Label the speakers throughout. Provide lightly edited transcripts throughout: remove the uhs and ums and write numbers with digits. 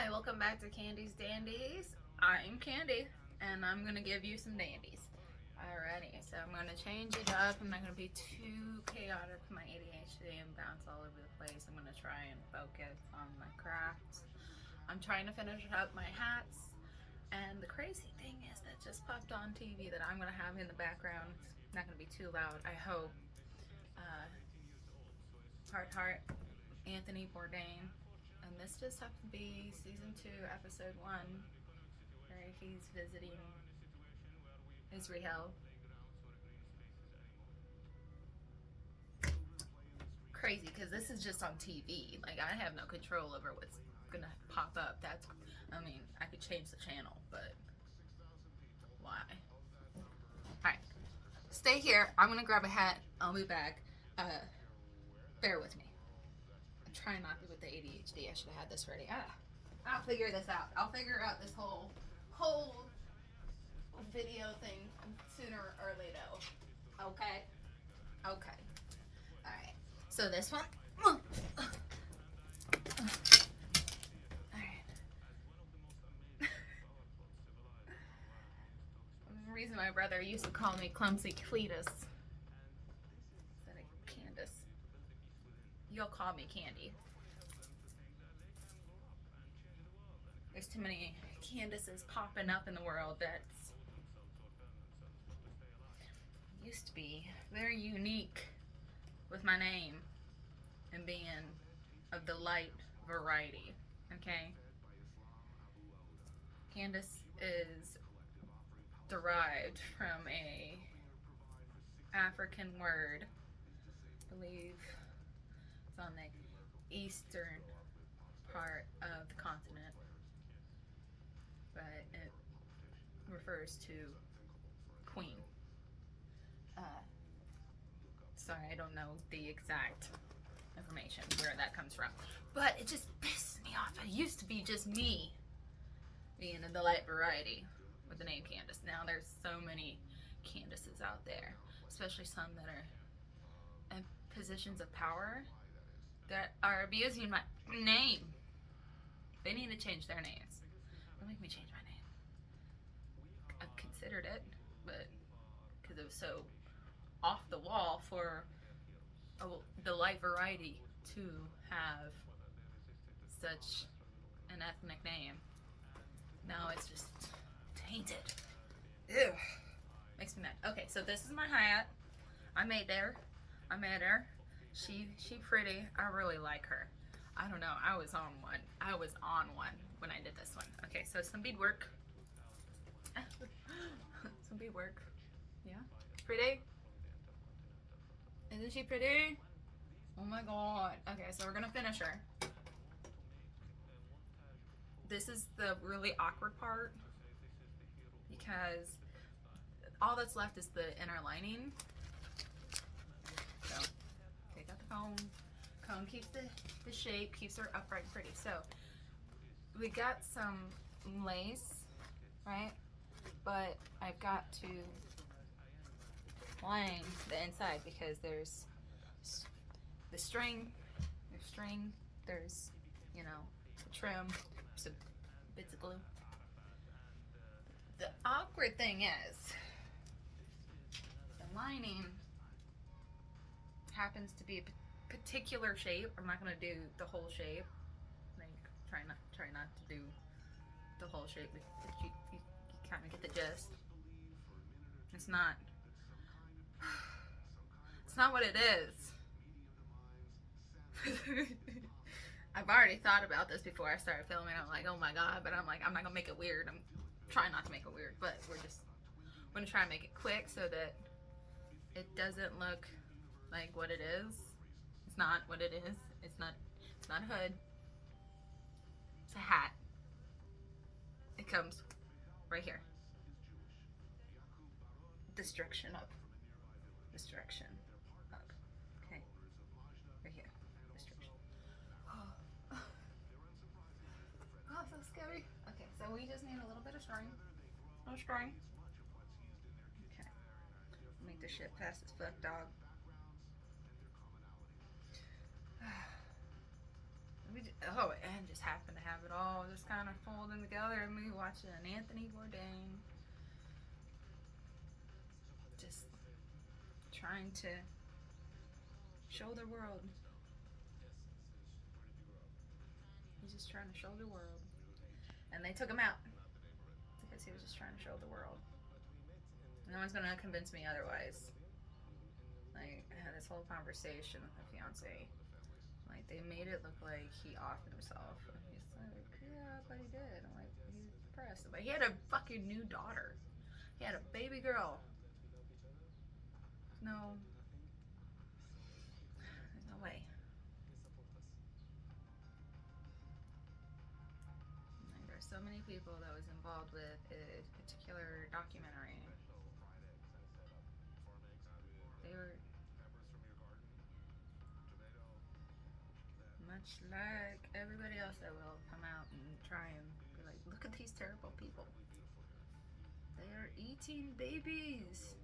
Speaker 1: Hi, welcome back to Candiesdandies. I'm Candy, and I'm gonna give you some dandies. Alrighty, so I'm gonna change it up. I'm not gonna be too chaotic with my ADHD and bounce all over the place. I'm gonna try and focus on my crafts. I'm trying to finish up my hats, and the crazy thing is that just popped on TV that I'm gonna have in the background. It's not gonna be too loud, I hope. Uh, Heart, Anthony Bourdain, and this just happened to be season 2, episode 1, where he's visiting Israel. Crazy, because this is just on TV. Like, I have no control over what's gonna pop up. I could change the channel, but why? Alright, stay here. I'm gonna grab a hat. I'll be back. Bear with me. I'm trying not to with the ADHD. I should have had this ready. I'll figure this out. I'll figure out this whole video thing sooner or later. Okay? Okay. Alright. So this one. Alright. The reason my brother used to call me Clumsy Cletus instead of Candace. You'll call me Candy. There's too many Candaces popping up in the world that's used to be very unique with my name and being of the light variety. Okay? Candace is derived from a African word. I believe it's on the eastern part of the continent, but it refers to queen. Sorry, I don't know the exact information where that comes from, but it just pisses me off. It used to be just me being in the light variety with the name Candace. Now there's so many Candaces out there, especially some that are in positions of power that are abusing my name. They need to change their names. Don't make me change my name. I've considered it, but because it was so off the wall for the light variety to have such an ethnic name. Now it's just tainted. Ew. Makes me mad. Okay, so this is my hat. I made her. She pretty. I really like her. I don't know. I was on one when I did this one. Okay, so some beadwork. Some beadwork. Yeah. Pretty? Isn't she pretty? Oh my god. Okay, so we're gonna finish her. This is the really awkward part because all that's left is the inner lining. So, take out the comb. Comb keeps the shape, keeps her upright and pretty. So, we got some lace, right? But I've got to line the inside because there's the string, there's, the trim, some bits of glue. The awkward thing is, the lining happens to be a particular shape. I'm not gonna do the whole shape. Like, try not to do the whole shape, but you kind of get the gist. It's not what it is. I've already thought about this before I started filming. I'm like, oh my god, but I'm like, I'm not gonna make it weird. I'm trying not to make it weird, but we're gonna try and make it quick so that it doesn't look like what it is. It's not what it is. It's not a hood. It's a hat. It comes right here. This direction up. This direction up. Okay. Right here. This direction. Oh, so scary. Okay, so we just need a little bit of string. A little string. Okay. Make this shit fast as fuck, dog. Oh, and just happened to have it all just kind of folding together, and me watching Anthony Bourdain just trying to show the world. He's just trying to show the world. And they took him out because he was just trying to show the world. No one's gonna convince me otherwise. Like, I had this whole conversation with my fiance. Like, they made it look like he offed himself. And he's like, yeah, but he did. I'm like, he's depressed. But he had a fucking new daughter. He had a baby girl. No. There's no way. Like, there's so many people that was involved with a particular documentary. They were much like everybody else that will come out and try and be like, look at these terrible people. They are eating babies.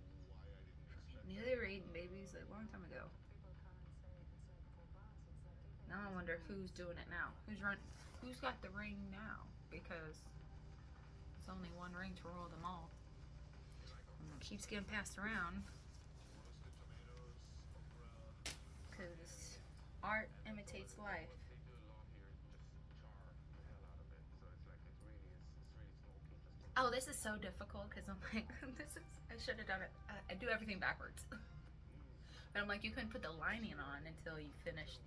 Speaker 1: Knew they were eating babies like a long time ago. Now I wonder who's doing it now. Who's got the ring now? Because it's only one ring to rule them all. And it keeps getting passed around. Because art imitates life. Oh, this is so difficult because I'm like, I should have done it. I do everything backwards. But I'm like, you couldn't put the lining on until you finished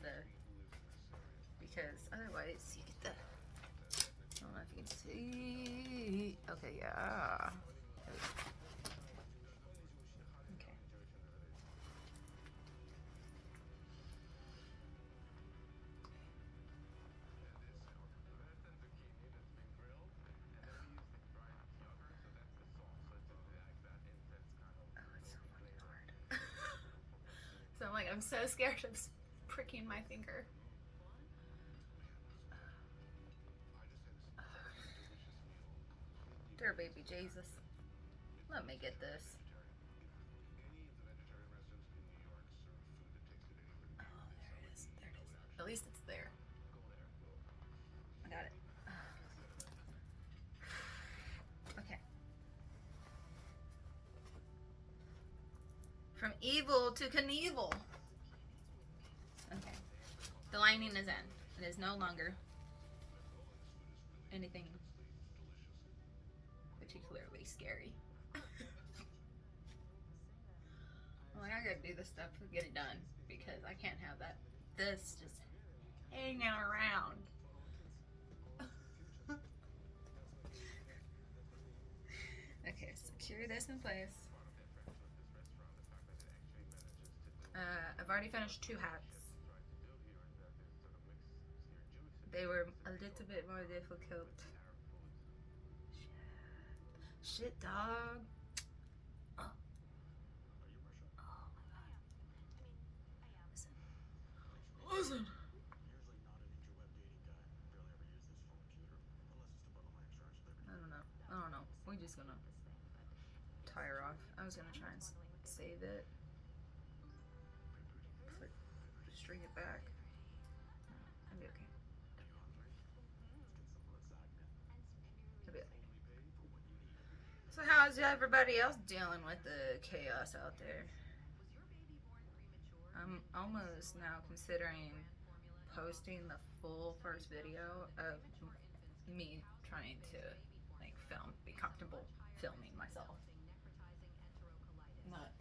Speaker 1: because otherwise you get the, I don't know if you can see. Okay, yeah. Okay. Oh, it's so fucking hard. So I'm like, I'm so scared of pricking my finger. Dear baby Jesus. Let me get this. Oh, there it is. There it is. At least it's there. I got it. Okay. From evil to Knievel. Okay. The lining is in. It is no longer anything particularly scary. I'm like, I gotta do this stuff to get it done because I can't have this just hanging around. Okay, secure this in place. I've already finished 2 hats. They were a little bit more difficult. Shit, dog. Oh. Oh my god. Listen. I don't know. We're just gonna tie her off. I was gonna try and save it. String it back. I'll be okay. I'll be okay. So how's everybody else dealing with the chaos out there? I'm almost now considering posting the full first video of me trying to like be comfortable filming myself. Not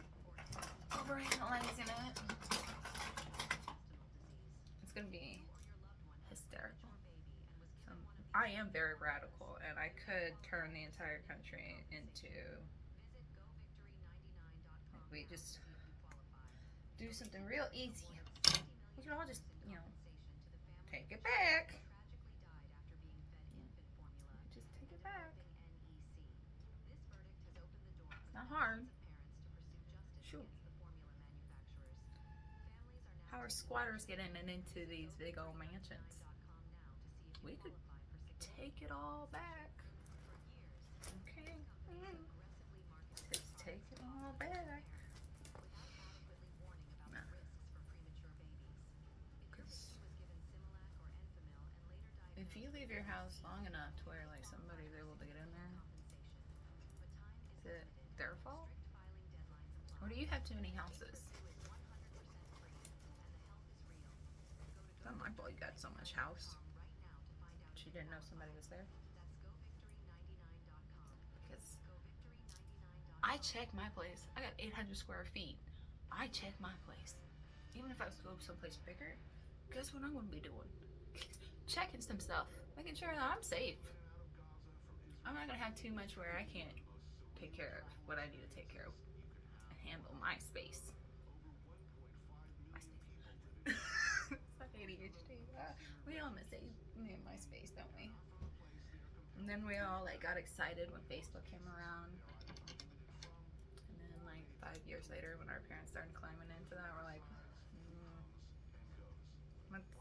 Speaker 1: overanalyzing it. It's gonna be hysterical. I am very radical, and I could turn the entire country into, like, we just do something real easy. We can all just, take it back. Just take it back. It's not hard. Shoot. How are squatters getting into these big old mansions? We could take it all back. Okay. Just take it all back. If you leave your house long enough to where like somebody's able to get in there, is it their fault? Or do you have too many houses? It's not my fault you got so much house. She didn't know somebody was there. Because I check my place. I got 800 square feet. I check my place. Even if I was to go someplace bigger, guess what I'm going to be doing? Checking some stuff. Making sure that I'm safe. I'm not going to have too much where I can't take care of what I need to take care of and handle my space. My space. It's like ADHD. We all miss my space, don't we? And then we all like got excited when Facebook came around. And then like 5 years later when our parents started climbing into that, we're like, that's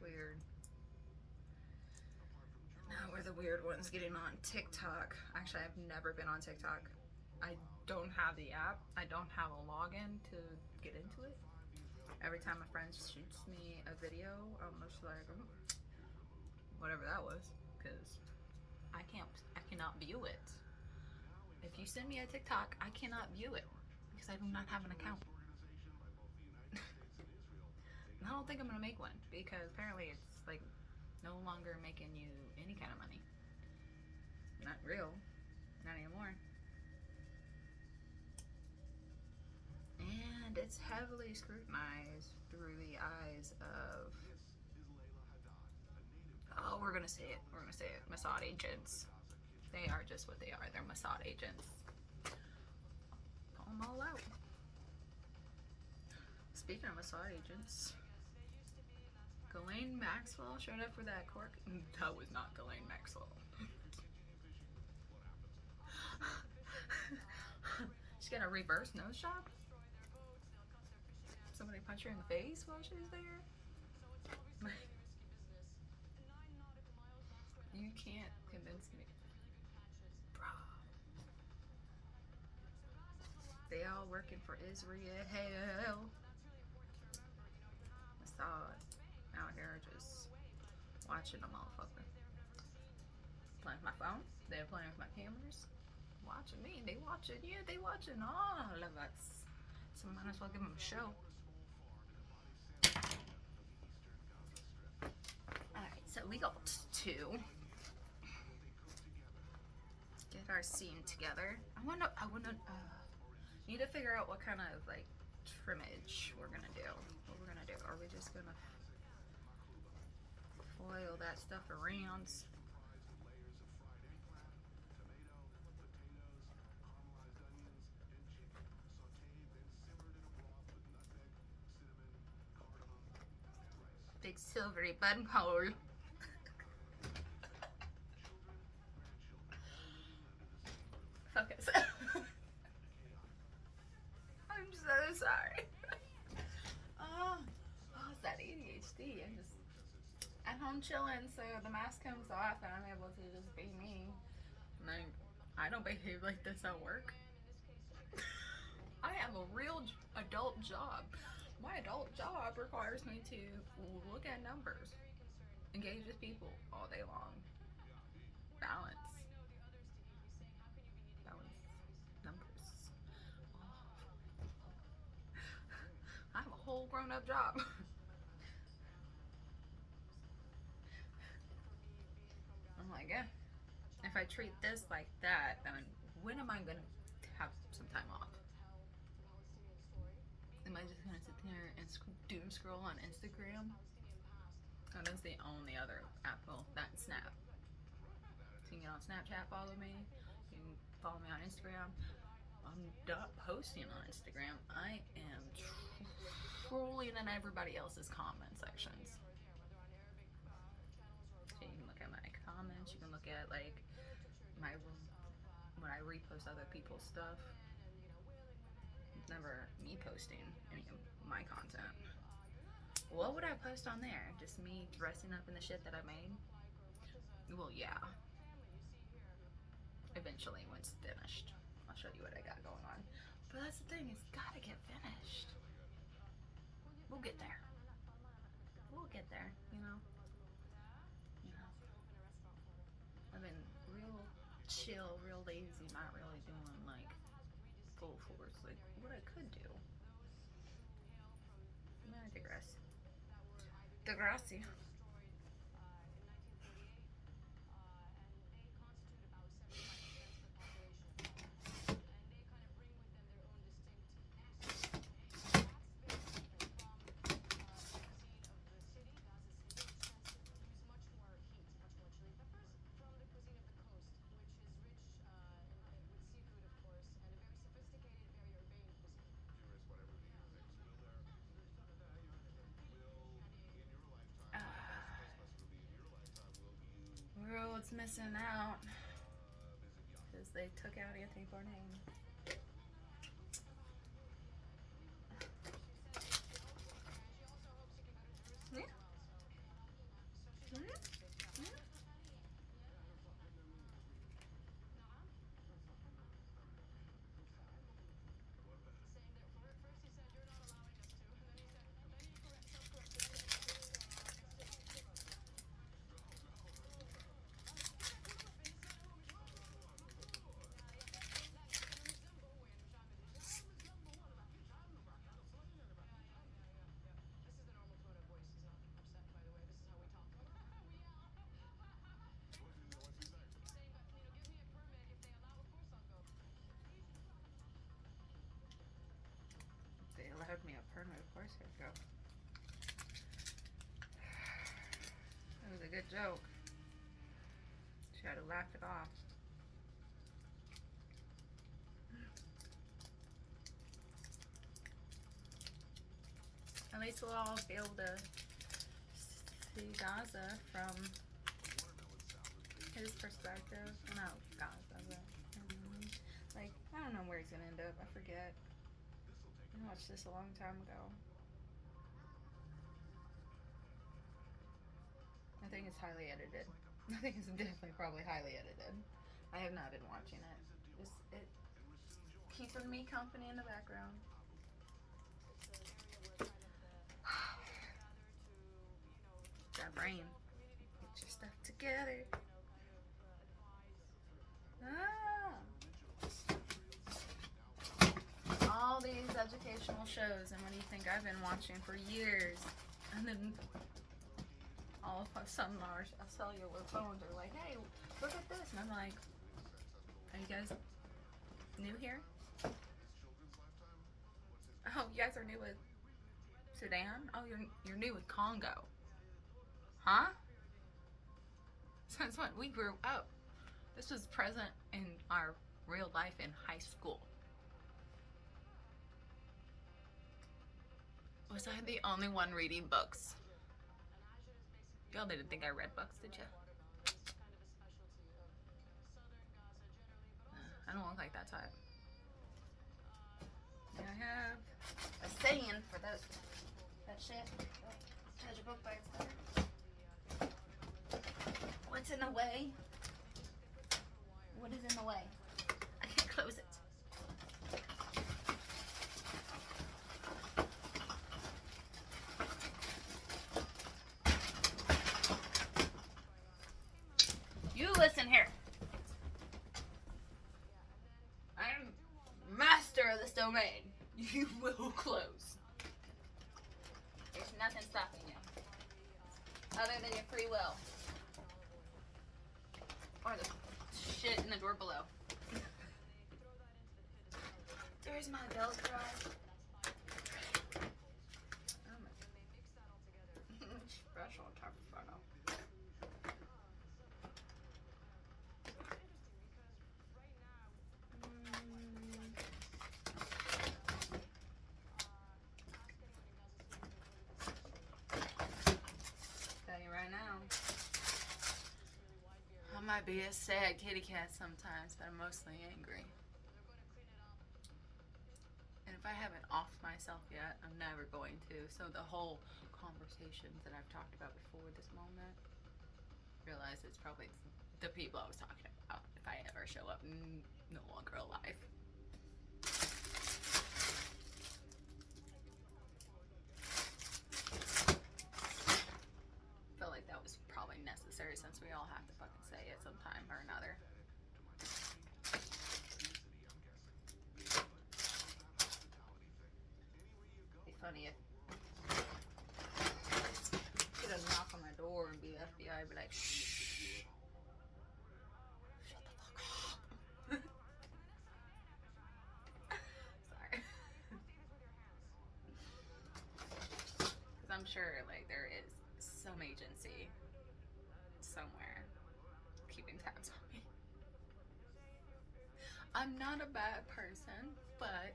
Speaker 1: weird. Now we're the weird ones getting on TikTok. Actually, I've never been on TikTok. I don't have the app. I don't have a login to get into it. Every time a friend shoots me a video, I'm just like, whatever that was, because I cannot view it. If you send me a TikTok, I cannot view it because I do not have an account. And I don't think I'm gonna make one because apparently it's like no longer making you any kind of money. Not real, not anymore. And it's heavily scrutinized through the eyes of, oh, we're gonna say it, Mossad agents. They are just what they are, they're Mossad agents. Call them all out. Speaking of Mossad agents, Ghislaine Maxwell showed up for that court. That was not Ghislaine Maxwell. She got a reverse nose job? Somebody punched her in the face while she was there? You can't convince me. Bro. They all working for Israel. Mossad out here just watching a motherfucker. Playing with my phone. They're playing with my cameras. Watching me. They watching you. They watching all of us. So might as well give them a show. Alright, so we got to get our scene together. I wanna need to figure out what kind of like trimmage we're gonna do. What we're gonna do. Are we just gonna foil that stuff around? Big silvery buttonhole. Focus. I'm so sorry. Oh, it's that ADHD. I'm just at home chilling, so the mask comes off and I'm able to just be me. And I don't behave like this at work. I have a real adult job. My adult job requires me to look at numbers, engage with people all day long, balance numbers. I have a whole grown-up job. I'm like, yeah, if I treat this like that, then when am I gonna have some time off? Am I just gonna sit there and doom scroll on Instagram? Oh, that's the only other app. Well, that Snap. So you can get on Snapchat, follow me. You can follow me on Instagram. I'm not posting on Instagram. I am trolling in everybody else's comment sections. So you can look at my comments. You can look at like when I repost other people's stuff. It's never me posting any of my content. What would I post on there? Just me dressing up in the shit that I made? Well, yeah. Eventually, when it's finished, I'll show you what I got going on. But that's the thing, it's gotta get finished. We'll get there. We'll get there, you know? chill, real lazy, not really doing like full force, like what I could do. I digress. Degrassi. World's missing out because they took out Anthony Bourdain. Yeah. Mm-hmm. They allowed me a permit, of course I'd go. It was a good joke. Try to laugh it off. At least we'll all be able to see Gaza from his perspective. Not Gaza, but like I don't know where he's gonna end up. I forget. I watched this a long time ago. I think it's highly edited. I think it's definitely probably highly edited. I have not been watching it. Just it keeping me company in the background. That brain. Get your stuff together. Ah. All these educational shows, and what do you think I've been watching for years? And then all of a sudden our cellular phones are like, hey, look at this. And I'm like, are you guys new here? Oh, you guys are new with Sudan? Oh, you're new with Congo. Huh? Since when? We grew up. This was present in our real life in high school. Was I the only one reading books? Y'all didn't think I read books, did you? I don't look like that type. And I have a saying for those that shit. Judge a book by its cover. What's in the way? What is in the way? I can't close it. You listen here. I'm master of this domain. You will close. There's nothing stopping you. Other than your free will. Or the shit in the door below. There's my Velcro. Special type of photo. Tell you right now. I might be a sad kitty cat sometimes, but I'm mostly angry. And if I haven't offed myself yet, I'm never going to. So the whole conversations that I've talked about before this moment, realize it's probably the people I was talking about if I ever show up no longer alive. I feel like that was probably necessary since we all have to fucking say it sometime or another. like there is some agency somewhere keeping tabs on me. I'm not a bad person, but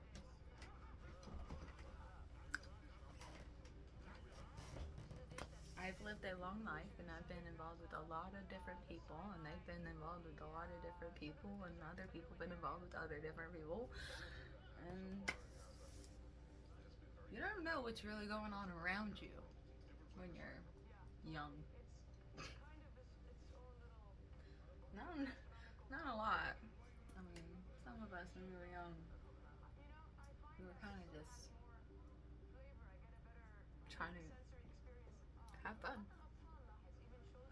Speaker 1: I've lived a long life and I've been involved with a lot of different people, and they've been involved with a lot of different people, and other people have been involved with other different people. And you don't know what's really going on around you when you're young. Not, not a lot. I mean, some of us when we were young, we were kind of just trying to have fun.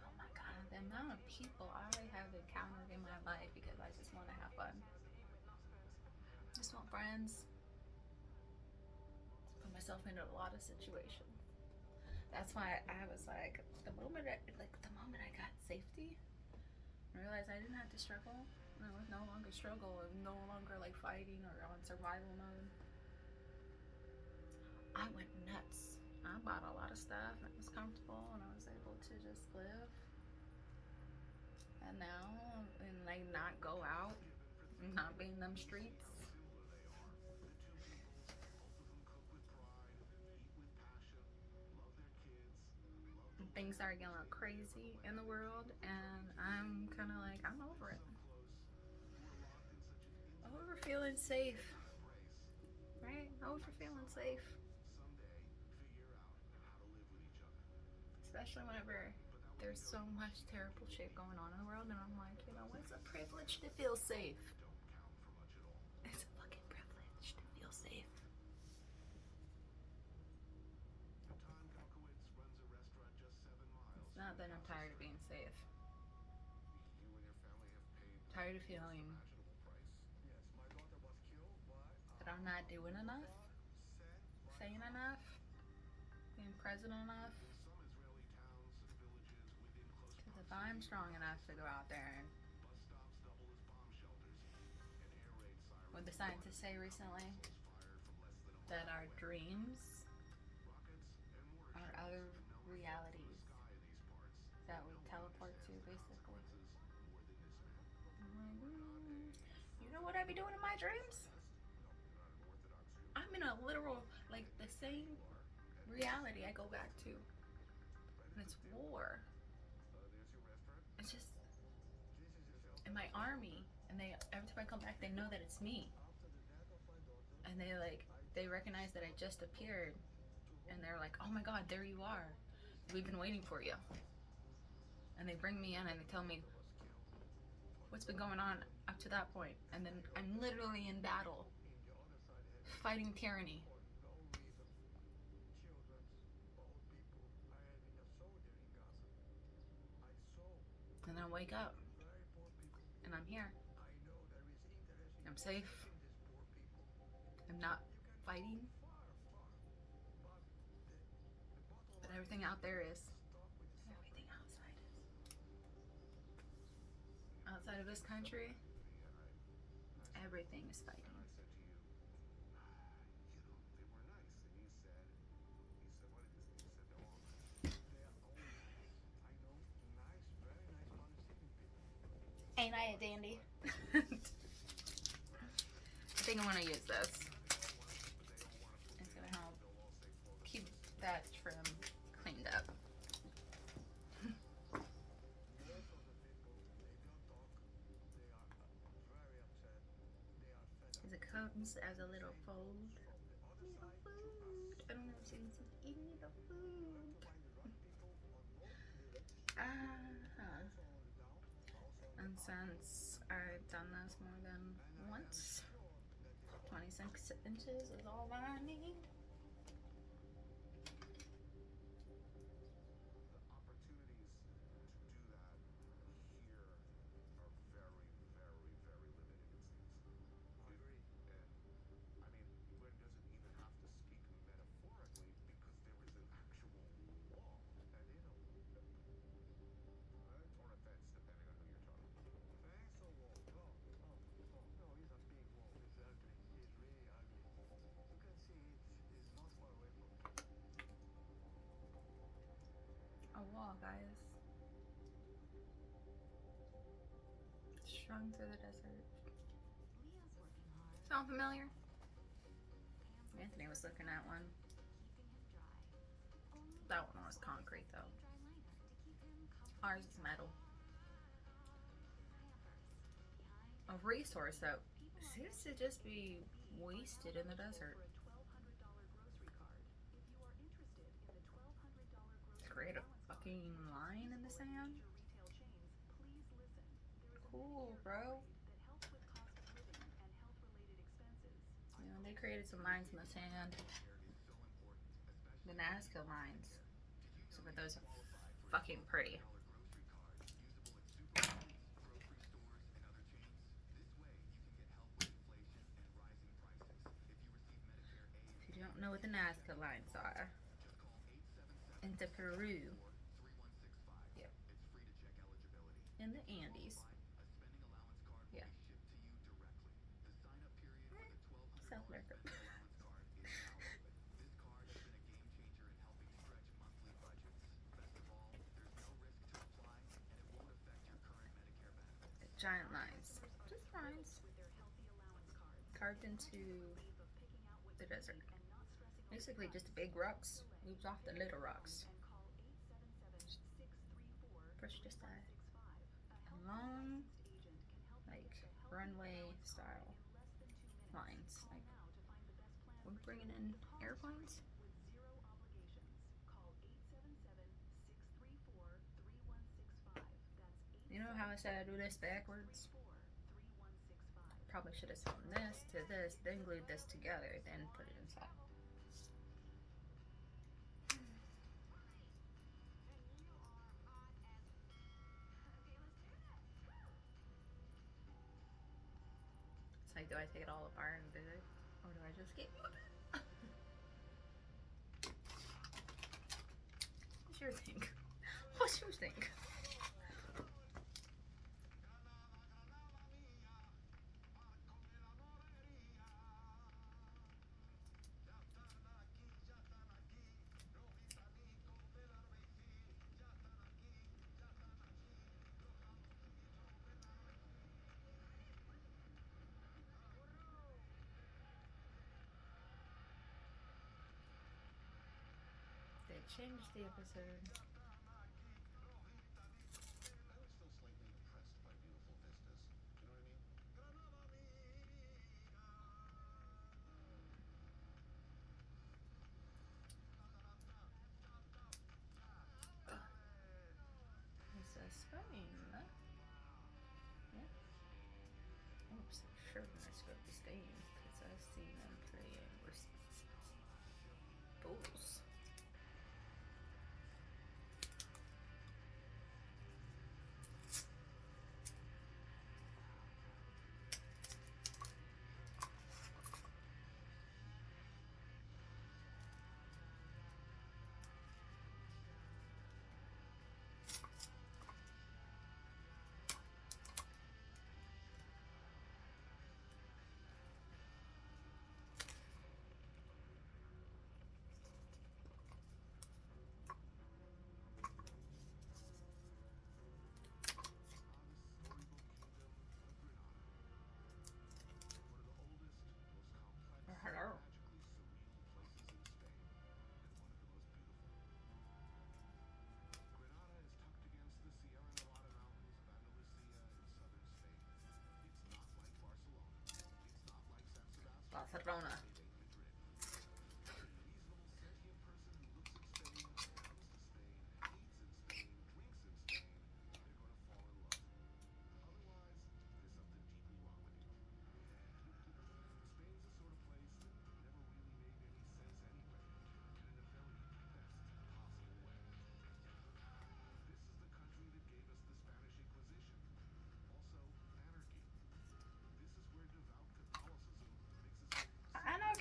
Speaker 1: Oh my god, the amount of people I have encountered in my life because I just want to have fun. Just want friends. Put myself into a lot of situations. That's why I was like, the moment I got safety, I realized I didn't have to struggle. It was no longer struggle. It was no longer like fighting or on survival mode. I went nuts. I bought a lot of stuff and it was comfortable and I was able to just live. And now, and like not go out, not be in them streets. Things are getting crazy in the world, and I'm kind of like, I'm over it. Over feeling safe, right? Over feeling safe. Especially whenever there's so much terrible shit going on in the world, and I'm like, you know, it's a privilege to feel safe. It's a fucking privilege to feel safe. It's not that I'm tired of being safe. I'm tired of feeling that I'm not doing enough, saying enough, being present enough. Because if I'm strong enough to go out there and what the scientists say recently, that our dreams are other realities that we teleport to, basically. You know what I be doing in my dreams? I'm in a literal, like the same reality I go back to. And it's war. It's just in my army, and they every time I come back, they know that it's me, and they recognize that I just appeared, and they're like, "Oh my God, there you are! We've been waiting for you." And they bring me in and they tell me what's been going on up to that point, and then I'm literally in battle, fighting tyranny. And then I wake up, and I'm here. I'm safe. I'm not fighting. But everything out there is. Everything outside is. Outside of this country, everything is fighting. Ain't I a dandy? I think I'm gonna use this. It's gonna help keep that trim cleaned up. It comes as a little fold. Little food. I don't know if you can see any of the food. And since I've done this more than once, 26 inches is all that I need. wall, guys. Strung through the desert. Sound familiar? Anthony was looking at one. That one was concrete though. Ours is metal. A resource that seems to just be wasted in the desert. Create a fucking line in the sand? Cool, bro. You know, they created some lines in the sand. The Nazca lines. So for those are fucking pretty. If you don't know what the Nazca lines are, into Peru. Yep. In the Andes. Yeah. South America. Giant lines. Just lines. Carved into the desert. Basically just big rocks. Moves off the little rocks. Push just a long, like, runway style lines. Like, we're bringing in airplanes? You know how I said I do this backwards? Probably should have sewn this to this, then glued this together, then put it inside. It's like, do I take it all apart and do it? Or do I just get it? What's your thing? What's your thing? They changed the episode. It's a Spain. Yeah. Oops, I'm sure when I scrub the stains because I've seen them playing with bulls. Hello. Barcelona. I know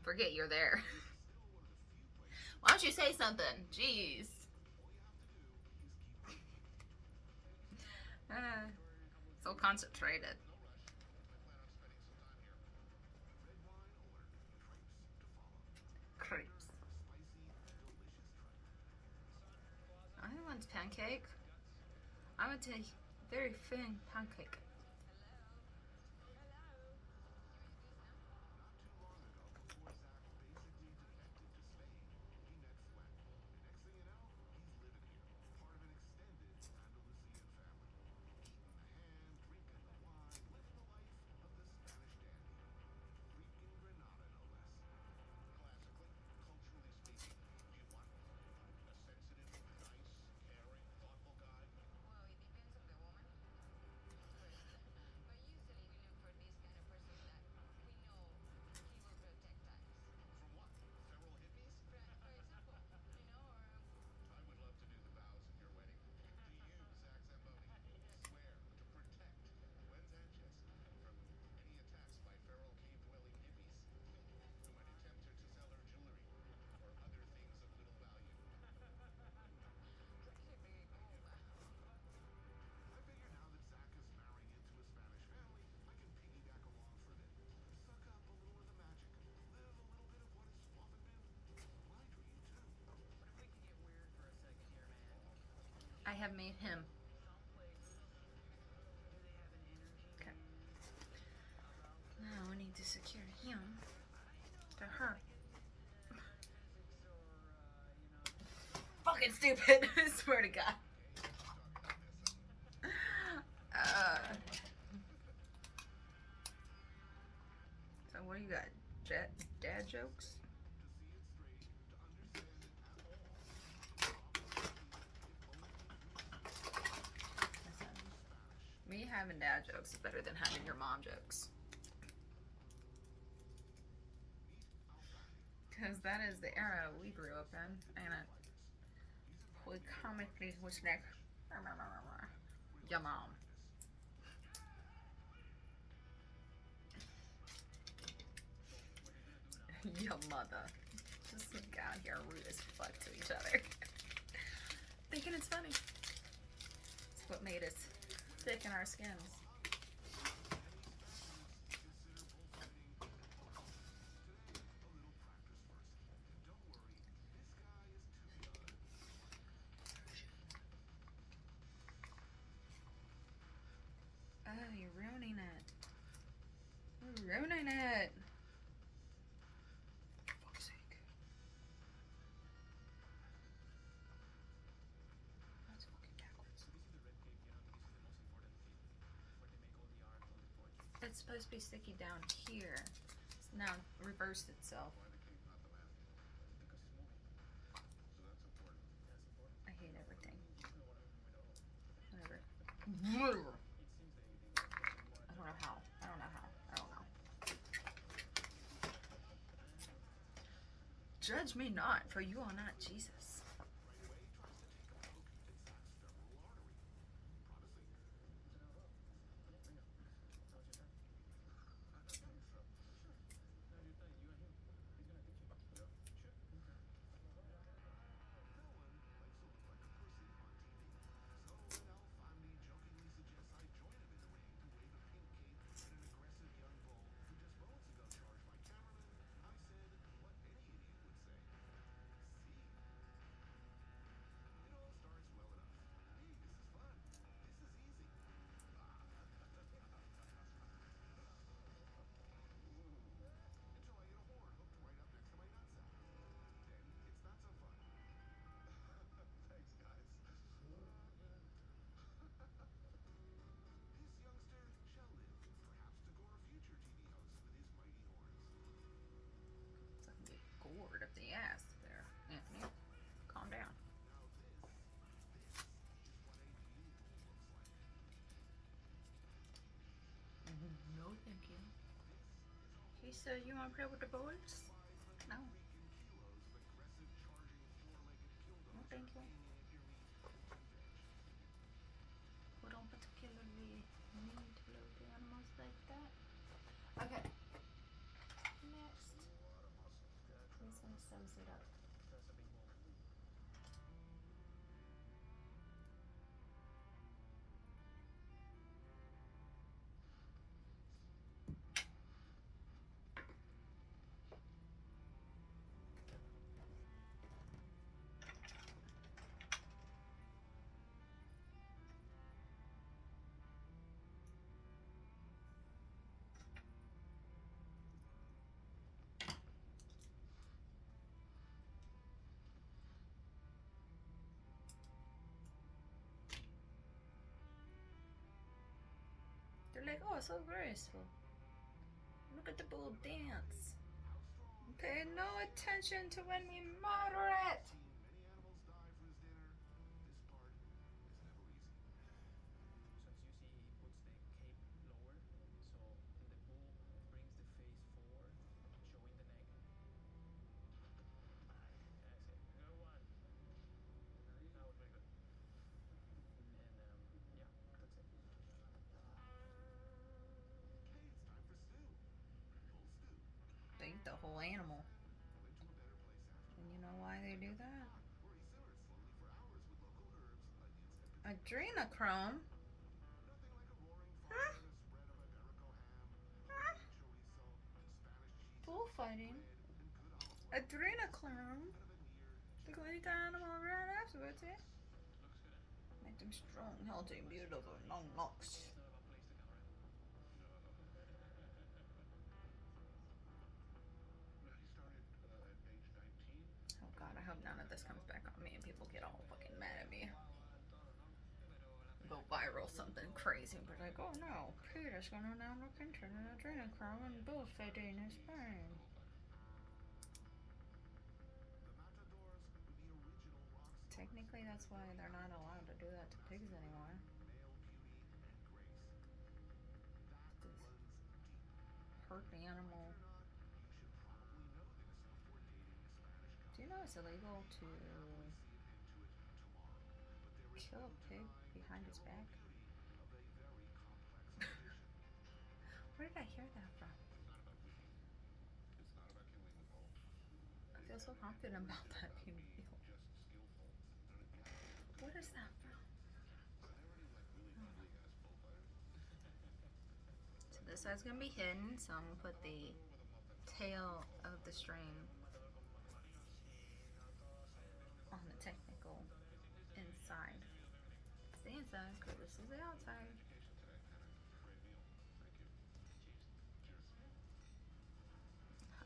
Speaker 1: forget you're there. Why don't you say something? Jeez. So concentrated. Crepes. I want pancake. I want a very thin pancake. I have made him. Okay. Now we need to secure him to her. Fucking stupid. I swear to God. So what do you got? Dad jokes? Me having dad jokes is better than having your mom jokes. Because that is the era we grew up in. And we comically was like, your mom. Your mother. Just like out here rude as fuck to each other. Thinking it's funny. It's what made us thick in our skins. Oh, you're ruining it. You're ruining it. For fuck's sake. That's fucking backwards. It's supposed to be sticky down here. It's now reversed itself. I hate everything. Whatever. I don't know how. I don't know how. I don't know. Judge me not, for you are not Jesus. Gourd up the ass there, Anthony. Calm down. No, thank you. He said, you want to play with the boys? No. No, thank you. We don't particularly need to play with the animals like that. Okay. Next. sums it up. They're like, oh, it's so graceful. Look at the bull dance. Pay no attention to when we murder it. They eat the whole animal. And you know why they do that? Adrenochrome? Huh? Huh? Bullfighting? Adrenochrome? They go eat the animal right afterwards, eh? Make them strong, healthy, beautiful, long locks. Oh god, I hope none of this comes back on me and people get all fucking mad at me. Go viral something crazy, but like, oh no, Peter's gonna now look into an adrenochrome and bullfighting in Spain. Technically, that's why they're not allowed to do that to pigs anymore. Just hurt the animal. Do you know it's illegal to kill a pig behind its back? Where did I hear that from? I feel so confident about that being real. What is that from? So this side's gonna be hidden, so I'm gonna put the tail of the string on the technical inside. It's the inside, because this is the outside.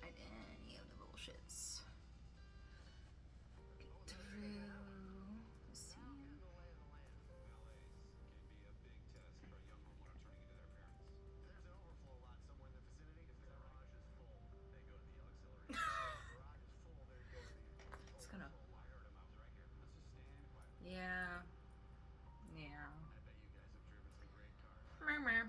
Speaker 1: Hide any of the bullshits. Get through. See. It's gonna. Yeah. Yeah. Meh.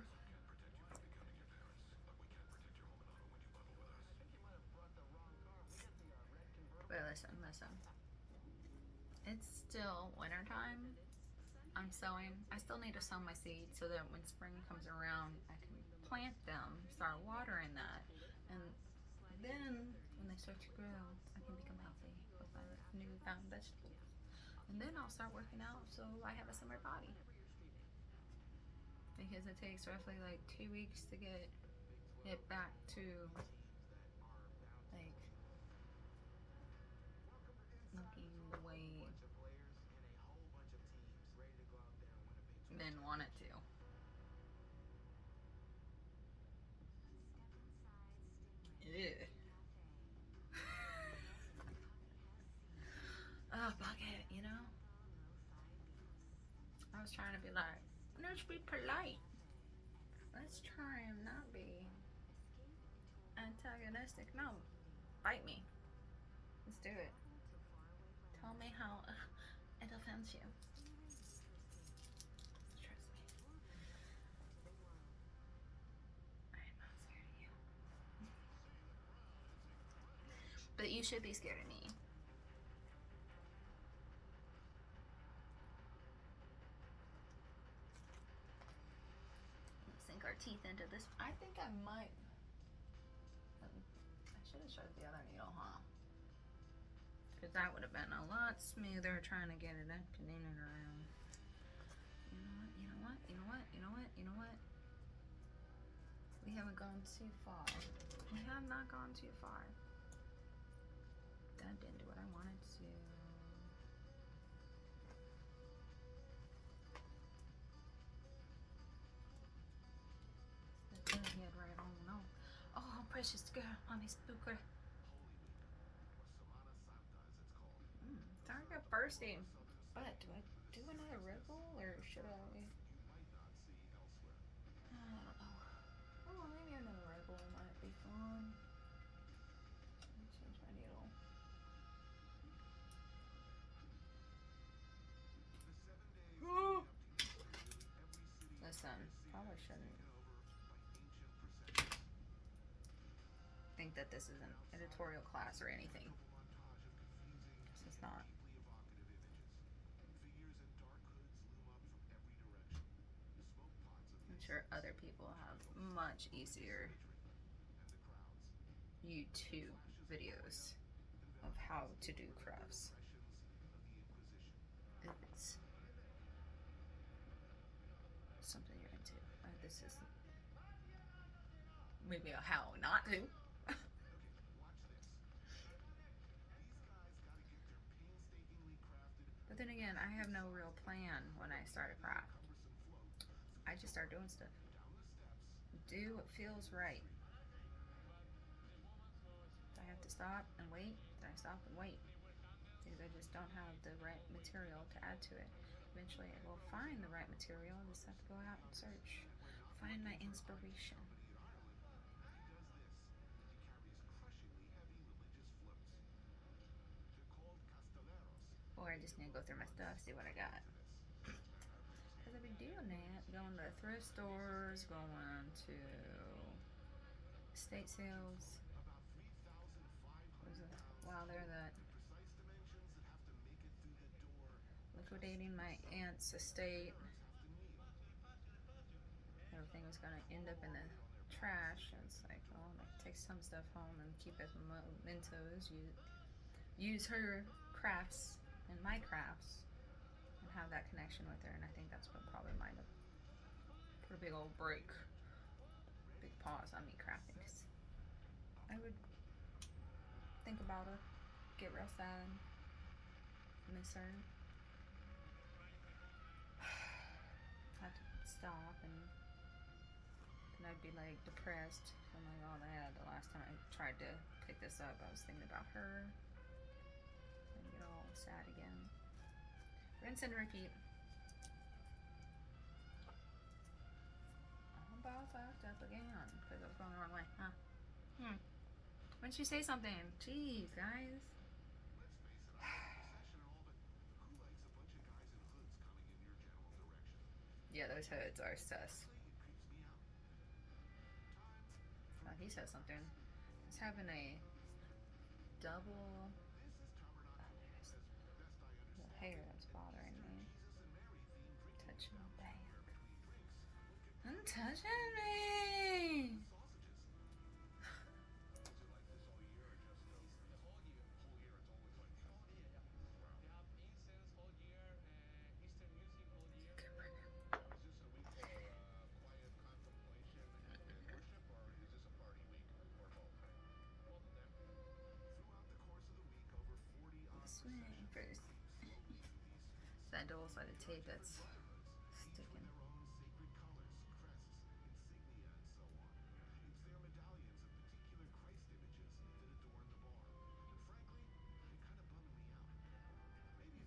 Speaker 1: But listen. It's still wintertime. I'm sowing. I still need to sow my seeds so that when spring comes around, I can plant them, start watering that, and then when they start to grow, I can become healthy with my newfound vegetables. And then I'll start working out so I have a summer body. Because it takes roughly like 2 weeks to get it back to like looking the way men want it to. Ew. Oh, fuck it, you know? I was trying to be like, let's be polite. Let's try and not be antagonistic. No, bite me. Let's do it. Tell me how it offends you. Trust me. I am not scared of you. But you should be scared of me. Let's sink our teeth into this. I think I might. I should have tried the other needle, huh? Because that would have been a lot smoother trying to get it up and in and around. You know what? You know what? You know what? You know what? You know what? We haven't gone too far. We have not gone too far. That didn't do what I wanted to. That's head right on. No. Oh, precious girl, mommy spooker. Sorry, I got bursting. But do I do another wriggle or should I? I don't know. Oh, maybe another wriggle might be fun. Change my needle. Listen, probably shouldn't think that this is an editorial class or anything. This is not. I'm sure other people have much easier YouTube videos of how to do crafts. If it's something you're into. This is maybe a how not to. But then again, I have no real plan when I start a craft. I just start doing stuff. Do what feels right. Do I have to stop and wait? Do I stop and wait? Because I just don't have the right material to add to it. Eventually I will find the right material. I just have to go out and search. Find my inspiration. Or I just need to go through my stuff, see what I got. Because I've been doing that. Going to thrift stores, going to estate sales. While they're liquidating my aunt's estate. Everything was gonna end up in the trash. And it's like, well, I'm gonna take some stuff home and keep as mementos. Use her crafts and my crafts and have that connection with her. And I think that's what probably might have put a big old break, big pause on me crafting. Cause I would think about her, get real sad, miss her. Have to stop and then I'd be like depressed. I'm like, oh man, the last time I tried to pick this up, I was thinking about her and get all sad again. Rinse and repeat. I'm about fucked up again because I was going the wrong way, huh? Why don't you say something? Jeez, guys. Yeah, those hoods are sus. Oh, he said something. He's having a double. The hair that's bothering me. Touching my back. I'm touching me. Swing first. That double-sided tape that's sticking.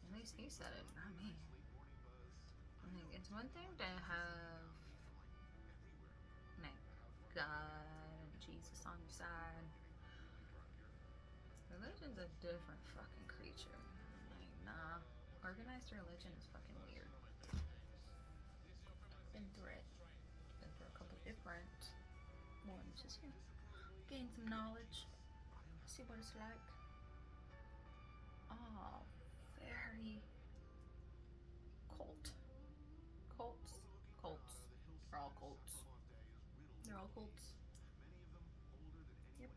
Speaker 1: At least he said it, not me. I mean, it's one thing to have God and Jesus on your side. Religion's a different fucking creature. Like, nah. Organized religion is fucking weird. Been through it. Been through a couple different ones. Just, gain some knowledge. See what it's like. Oh, very cult. Cults. Cults. They're all cults. They're all cults. Yep.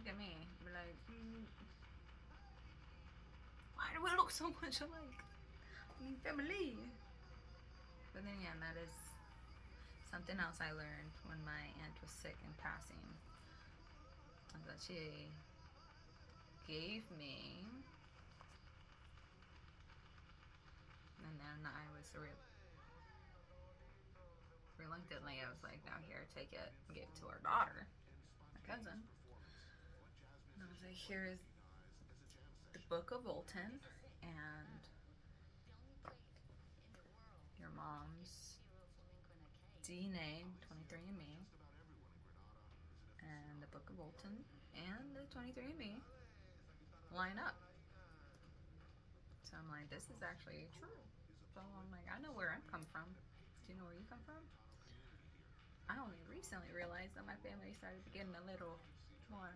Speaker 1: look at me. Be like, why do we look so much alike? I mean, family. But then again, that is something else I learned when my aunt was sick and passing. That she gave me, and then I was reluctantly, I was like, now here, take it, give it to our daughter, my cousin. And I was like, here's the Book of Olton and your mom's DNA, 23andMe, and the Book of Olton and the 23andMe line up. So I'm like, this is actually true. So I'm like, I know where I'm come from. Do you know where you come from? I only recently realized that my family started getting a little more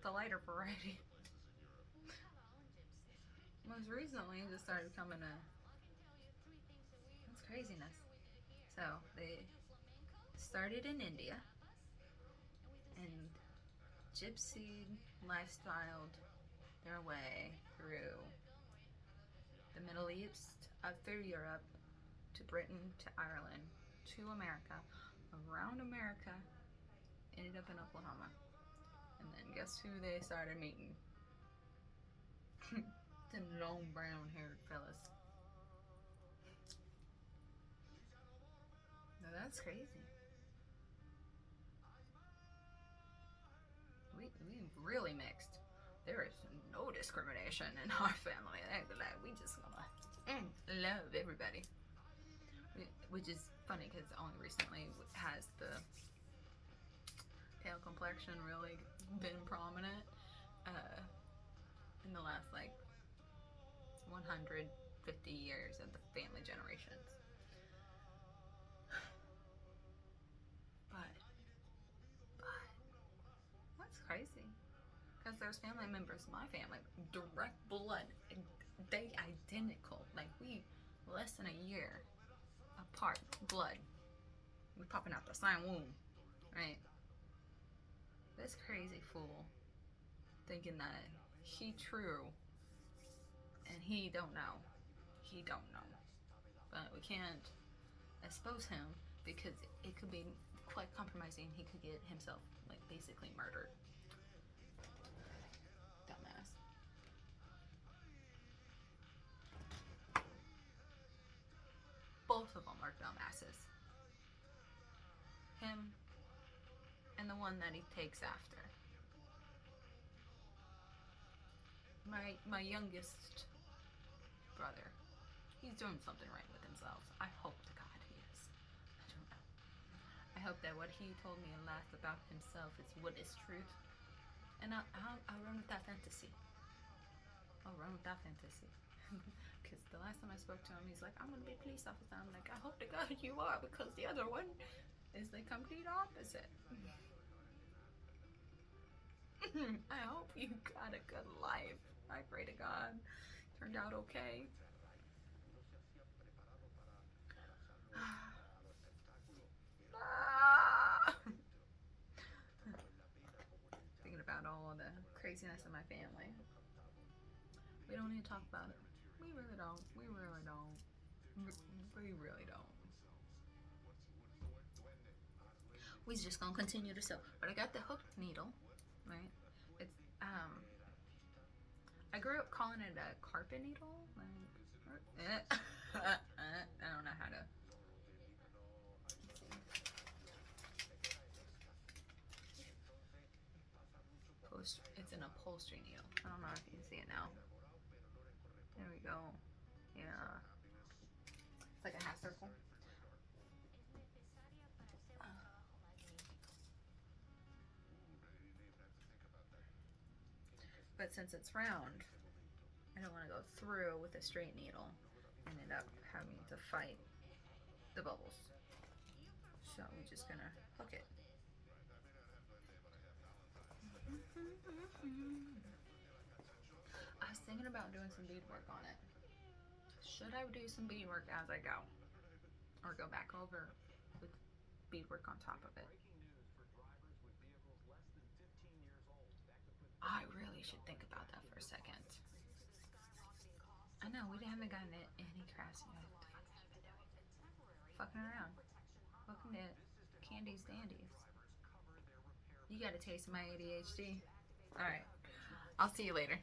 Speaker 1: the lighter variety. Most recently, just started coming to that's craziness. So they started in India and gypsy lifestyled their way through the Middle East, up through Europe, to Britain, to Ireland, to America, around America, ended up in Oklahoma. And then guess who they started meeting? Them long brown haired fellas. Now that's crazy. We really mixed. There is no discrimination in our family. We just gonna love everybody. Which is funny because only recently has the pale complexion really been prominent in the last like 150 years of the family generations. But that's crazy because there's family members, my family, direct blood, they identical. Like we less than a year apart, blood. We popping out the same womb, right? This crazy fool thinking that he true and he don't know. He don't know. But we can't expose him because it could be quite compromising. He could get himself like basically murdered. Dumbass. Both of them are dumbasses. Him and the one that he takes after. My youngest brother, he's doing something right with himself. I hope to God he is. I don't know. I hope that what he told me last about himself is what is truth. And I'll run with that fantasy. I'll run with that fantasy. Because the last time I spoke to him, he's like, I'm going to be a police officer. I'm like, I hope to God you are, because the other one is the complete opposite. I hope you got a good life. I pray to God. Turned out okay. Thinking about all the craziness in my family. We don't need to talk about it. We really don't. We really don't. We really don't. We just gonna continue to sew. But I got the hooked needle, right? It's I grew up calling it a carpet needle. Like, I don't know how to. It's an upholstery needle. I don't know if you can see it now. There we go. Yeah. It's like a half circle. But since it's round, I don't want to go through with a straight needle and end up having to fight the bubbles. So we're just gonna hook it. I was thinking about doing some beadwork on it. Should I do some beadwork as I go? Or go back over with beadwork on top of it? I really should think about that for a second. I know, we haven't gotten any crafts yet. What the fuck have I been doing? Fucking around. Welcome to Candiesdandies. You got a taste of my ADHD. Alright. I'll see you later.